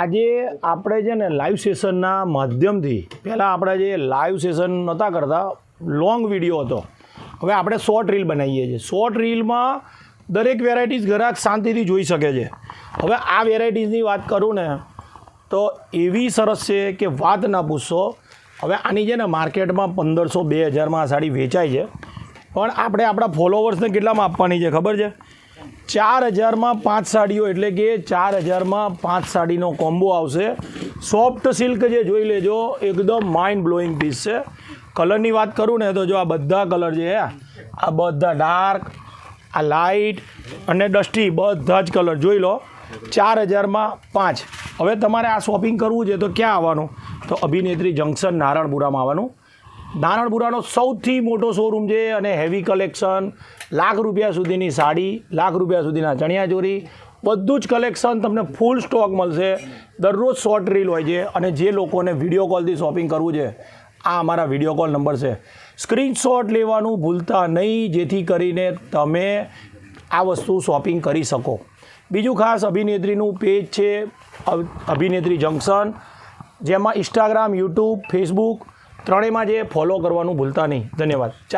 આજે આપણે છે ને લાઈવ સેશનના માધ્યમથી પહેલાં આપણે જે લાઈવ સેશન નહોતા કરતા, લોંગ વિડીયો હતો, હવે આપણે શોર્ટ રીલ બનાવીએ છીએ. શોર્ટ રીલમાં દરેક વેરાયટીઝ ગ્રાહક શાંતિથી જોઈ શકે છે. હવે આ વેરાયટીઝની વાત કરું ને તો એવી સરસ છે કે વાત ના પૂછશો. હવે આની છે ને માર્કેટમાં 1500-2000માં આ સાડી વેચાય છે, પણ આપણે આપણા ફોલોવર્સને કેટલામાં આપવાની છે ખબર છે? 4000માં 5 સાડીઓ, એટલે કે 4000માં 5 સાડીનો કોમ્બો આવશે. સોફ્ટ સિલ્ક જે જોઈ લેજો, એકદમ માઇન્ડ બ્લોઈંગ પીસ છે. કલરની વાત કરું ને તો જો આ બધા કલર છે, આ બધા ડાર્ક, આ લાઇટ અને ડસ્ટી, બધા જ કલર જોઈ લો. 4000માં 5. હવે તમારે આ શોપિંગ કરવું છે તો ક્યાં આવવાનું? તો અભિનેત્રી જંકશન નારણપુરામાં આવવાનું. નારણપુરાનો સૌથી મોટો શોરૂમ છે અને હેવી કલેક્શન, લાખ રૂપિયા સુધીની સાડી, લાખ રૂપિયા સુધીના ચણિયાચોળી, બધું જ કલેક્શન તમને ફૂલ સ્ટોક મળશે. દરરોજ શોર્ટ રીલ હોય છે અને જે લોકોને વિડીયો કોલથી શોપિંગ કરવું છે, આ અમારા વિડીયો કોલ નંબર છે. સ્ક્રીનશોટ લેવાનું ભૂલતા નહીં, જેથી કરીને તમે આ વસ્તુ શોપિંગ કરી શકો. બીજું ખાસ અભિનેત્રીનું પેજ છે અભિનેત્રી જંકશન, જેમાં ઇન્સ્ટાગ્રામ, યુટ્યુબ, ફેસબુક ત્રણેયમાં જે ફોલો કરવાનું ભૂલતા નહીં. ધન્યવાદ.